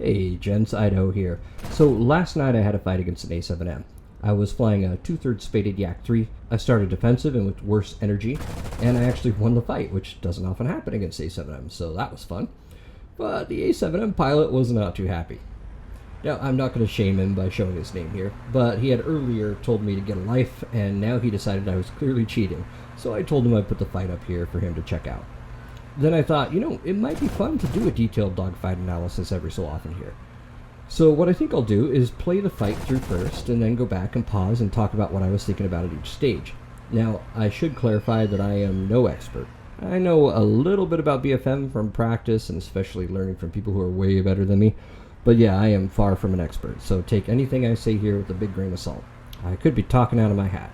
Hey gents, Idaho here. So last night I had a fight against an A7M. I was flying a 2/3 spaded Yak-3. I started defensive and with worse energy, and I actually won the fight, which doesn't often happen against A7M, so that was fun. But the A7M pilot was not too happy. Now, I'm not going to shame him by showing his name here, but he had earlier told me to get a life, and now he decided I was clearly cheating, so I told him I'd put the fight up here for him to check out. Then I thought, it might be fun to do a detailed dogfight analysis every so often here. So what I think I'll do is play the fight through first, and then go back and pause and talk about what I was thinking about at each stage. Now, I should clarify that I am no expert. I know a little bit about BFM from practice, and especially learning from people who are way better than me, but yeah, I am far from an expert, so take anything I say here with a big grain of salt. I could be talking out of my hat.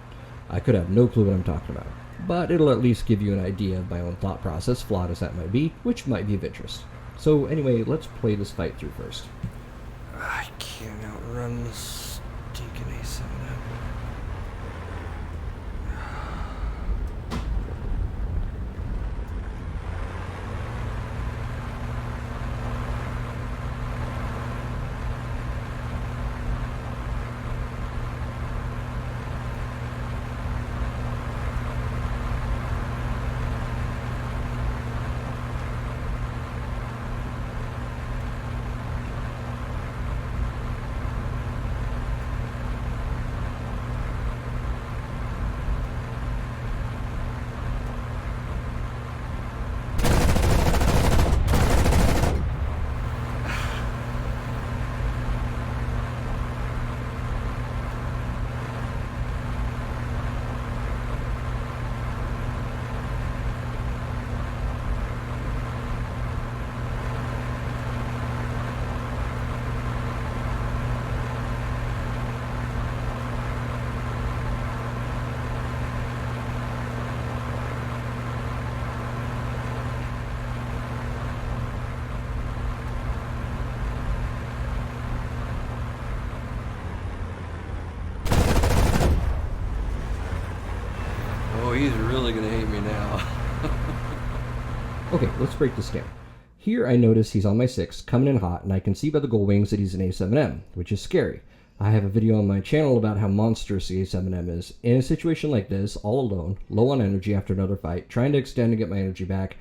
I could have no clue what I'm talking about. But it'll at least give you an idea of my own thought process, flawed as that might be, which might be of interest. So anyway, let's play this fight through first. I can't outrun this stinking A7M. Oh, he's really gonna hate me now. Okay, let's break this down. Here I notice he's on my 6, coming in hot, and I can see by the gull wings that he's an A7M, which is scary. I have a video on my channel about how monstrous the A7M is. In a situation like this, all alone, low on energy after another fight, trying to extend and get my energy back,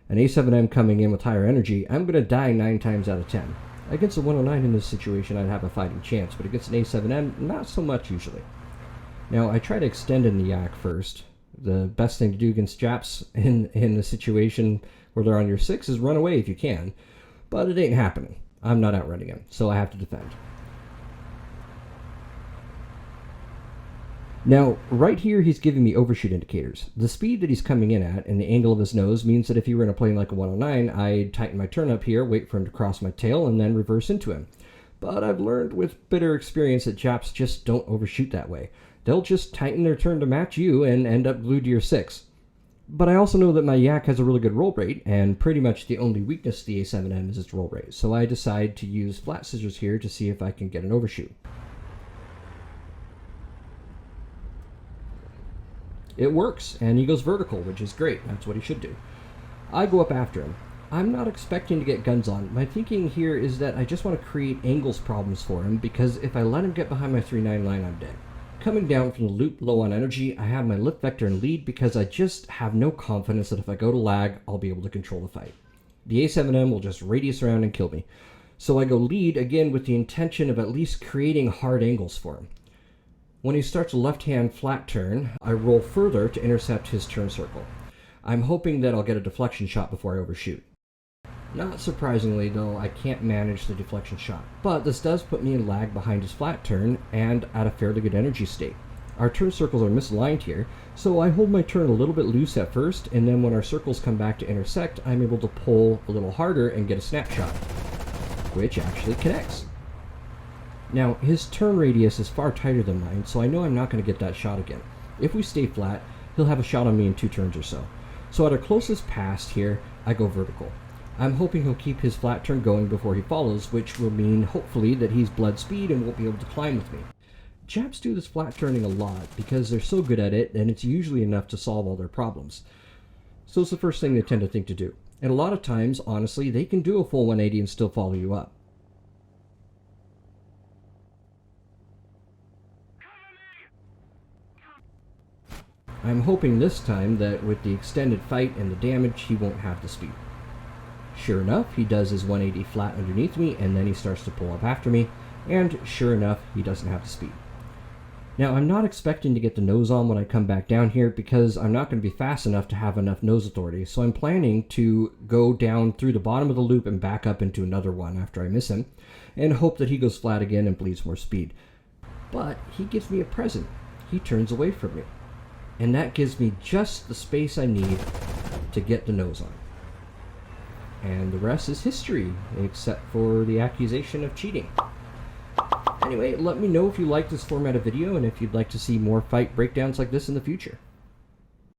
an A7M coming in with higher energy, I'm going to die 9 times out of 10. Against a 109 in this situation, I'd have a fighting chance, but against an A7M, not so much usually. Now, I try to extend in the Yak first. The best thing to do against Japs in the situation where they're on your 6 is run away if you can, but it ain't happening. I'm not outrunning him, so I have to defend. Now, right here he's giving me overshoot indicators. The speed that he's coming in at and the angle of his nose means that if he were in a plane like a 109, I'd tighten my turn up here, wait for him to cross my tail, and then reverse into him. But I've learned with bitter experience that Japs just don't overshoot that way. They'll just tighten their turn to match you and end up glued to your 6. But I also know that my Yak has a really good roll rate, and pretty much the only weakness to the A7M is its roll rate, so I decide to use flat scissors here to see if I can get an overshoot. It works, and he goes vertical, which is great. That's what he should do. I go up after him. I'm not expecting to get guns on. My thinking here is that I just want to create angles problems for him, because if I let him get behind my 3-9 line, I'm dead. Coming down from the loop low on energy, I have my lift vector in lead because I just have no confidence that if I go to lag, I'll be able to control the fight. The A7M will just radius around and kill me. So I go lead again with the intention of at least creating hard angles for him. When he starts a left-hand flat turn, I roll further to intercept his turn circle. I'm hoping that I'll get a deflection shot before I overshoot. Not surprisingly, though, I can't manage the deflection shot, but this does put me in lag behind his flat turn and at a fairly good energy state. Our turn circles are misaligned here, so I hold my turn a little bit loose at first, and then when our circles come back to intersect, I'm able to pull a little harder and get a snapshot, which actually connects. Now, his turn radius is far tighter than mine, so I know I'm not going to get that shot again. If we stay flat, he'll have a shot on me in 2 turns or so. So at our closest pass here, I go vertical. I'm hoping he'll keep his flat turn going before he follows, which will mean, hopefully, that he's bled speed and won't be able to climb with me. Japs do this flat turning a lot because they're so good at it, and it's usually enough to solve all their problems. So it's the first thing they tend to think to do. And a lot of times, honestly, they can do a full 180 and still follow you up. I'm hoping this time that with the extended fight and the damage, he won't have the speed. Sure enough, he does his 180 flat underneath me, and then he starts to pull up after me, and sure enough, he doesn't have the speed. Now, I'm not expecting to get the nose on when I come back down here because I'm not going to be fast enough to have enough nose authority, so I'm planning to go down through the bottom of the loop and back up into another one after I miss him, and hope that he goes flat again and bleeds more speed. But he gives me a present. He turns away from me. And that gives me just the space I need to get the nose on. And the rest is history, except for the accusation of cheating. Anyway, let me know if you like this format of video and if you'd like to see more fight breakdowns like this in the future.